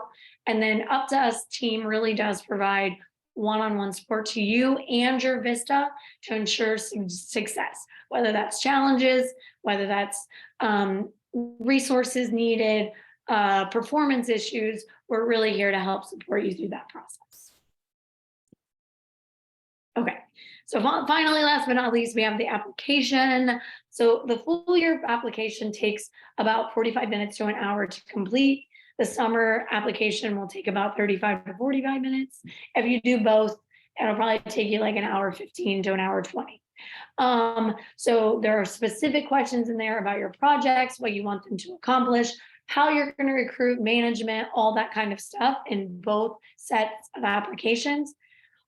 And then Up2Us team really does provide one-on-one support to you and your VISTA to ensure success, whether that's challenges, whether that's resources needed, performance issues. We're really here to help support you through that process. Okay, so finally, last but not least, we have the application. So the full year application takes about 45 minutes to an hour to complete. The summer application will take about 35 to 45 minutes. If you do both, it'll probably take you like an hour 15 to an hour 20. So there are specific questions in there about your projects, what you want them to accomplish, how you're going to recruit, management, all that kind of stuff in both sets of applications.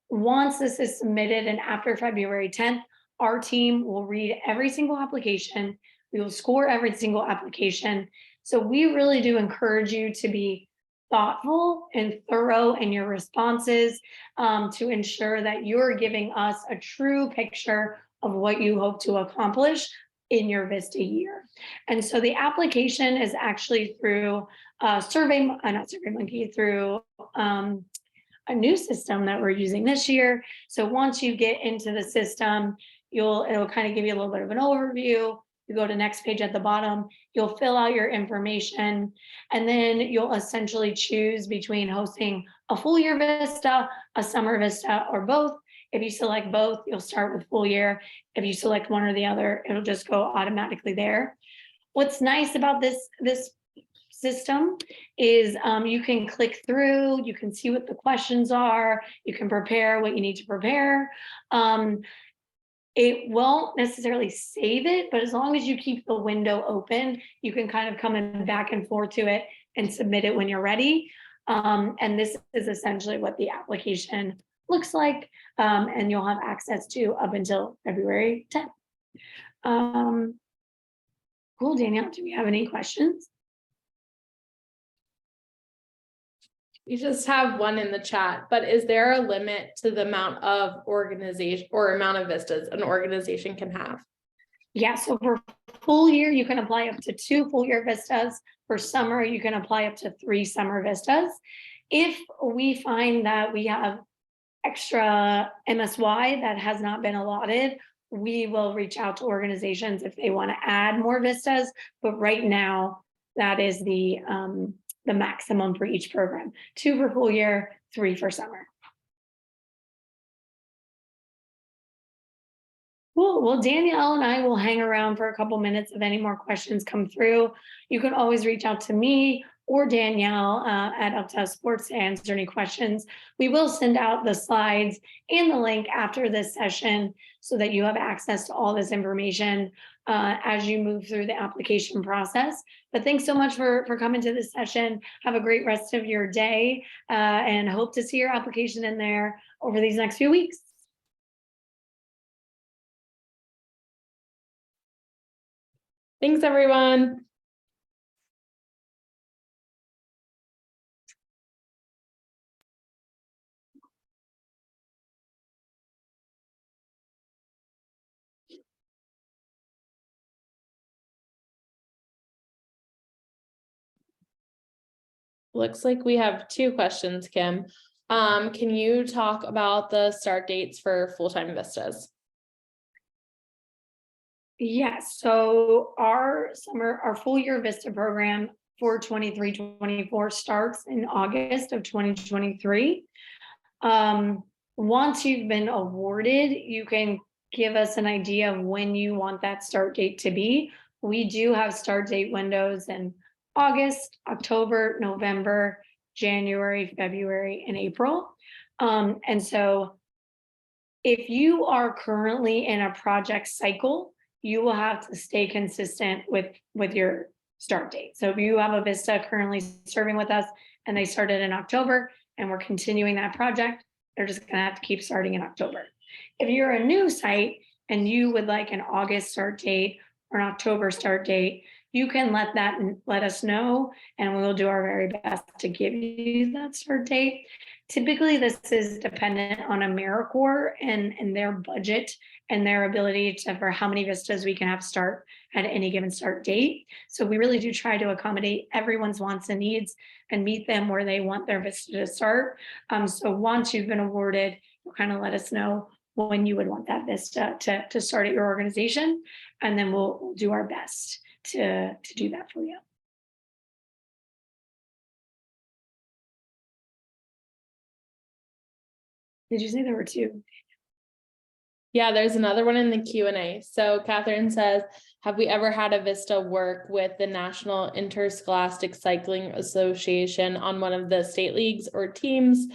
Once this is submitted and after February 10th, our team will read every single application. We will score every single application. So we really do encourage you to be thoughtful and thorough in your responses to ensure that you're giving us a true picture of what you hope to accomplish in your VISTA year. And so the application is actually through through a new system that we're using this year. So once you get into the system, it'll kind of give you a little bit of an overview. You go to next page at the bottom, you'll fill out your information, and then you'll essentially choose between hosting a full year VISTA, a summer VISTA, or both. If you select both, you'll start with full year. If you select one or the other, it'll just go automatically there. What's nice about this system is you can click through, you can see what the questions are, you can prepare what you need to prepare. It won't necessarily save it, but as long as you keep the window open, you can kind of come in back and forth to it and submit it when you're ready. And this is essentially what the application looks like, and you'll have access to up until February 10th. Cool, Danielle, do we have any questions? We just have one in the chat, but is there a limit to the amount of organization or amount of vistas an organization can have? Yeah, so for full year, you can apply up to 2 full year vistas. For summer, you can apply up to 3 summer vistas. If we find that we have extra MSY that has not been allotted, we will reach out to organizations if they want to add more vistas. But right now, that is the maximum for each program: 2 for full year, 3 for summer. Cool. Well, Danielle and I will hang around for a couple minutes if any more questions come through. You can always reach out to me or Danielle at Up2Us Sports to answer any questions. We will send out the slides and the link after this session so that you have access to all this information as you move through the application process. But thanks so much for coming to this session. Have a great rest of your day and hope to see your application in there over these next few weeks. Thanks, everyone. Looks like we have 2 questions, Kim. Can you talk about the start dates for full-time vistas? Yes, so our full year VISTA program for 23-24 starts in August of 2023. Once you've been awarded, you can give us an idea of when you want that start date to be. We do have start date windows in August, October, November, January, February, and April. And so if you are currently in a project cycle, you will have to stay consistent with your start date. So if you have a VISTA currently serving with us and they started in October and we're continuing that project, they're just gonna have to keep starting in October. If you're a new site and you would like an August start date or an October start date, you can let us know and we will do our very best to give you that start date. Typically, this is dependent on AmeriCorps and their budget and their ability for how many vistas we can have start at any given start date. So we really do try to accommodate everyone's wants and needs and meet them where they want their vista to start. So once you've been awarded, you'll kind of let us know when you would want that vista to start at your organization, and then we'll do our best to do that for you. Did you say there were 2? Yeah, there's another one in the Q&A. So Catherine says, have we ever had a VISTA work with the National Interscholastic Cycling Association on one of the state leagues or teams?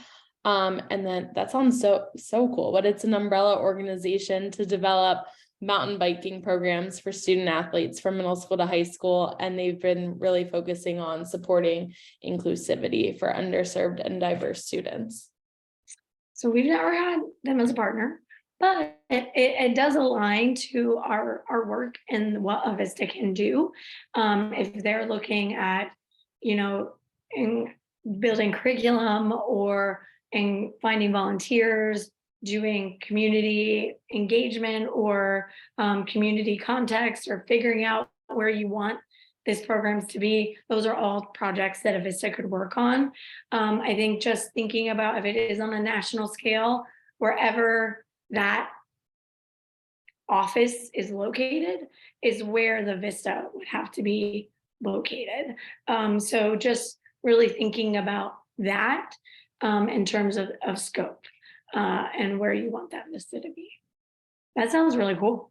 And then that sounds so cool, but it's an umbrella organization to develop mountain biking programs for student athletes from middle school to high school. And they've been really focusing on supporting inclusivity for underserved and diverse students. So we've never had them as a partner, but it does align to our work and what a VISTA can do. If they're looking at, in building curriculum or in finding volunteers, doing community engagement or community context, or figuring out where you want this programs to be, those are all projects that a VISTA could work on. I think just thinking about if it is on a national scale, wherever that office is located is where the VISTA would have to be located. So just really thinking about that in terms of scope and where you want that VISTA to be. That sounds really cool.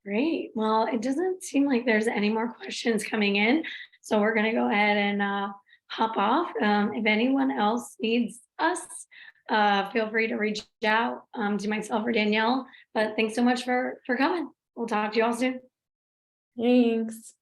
Great. Well, it doesn't seem like there's any more questions coming in. So we're going to go ahead and hop off. If anyone else needs us, feel free to reach out to myself or Danielle. But thanks so much for coming. We'll talk to you all soon. Thanks.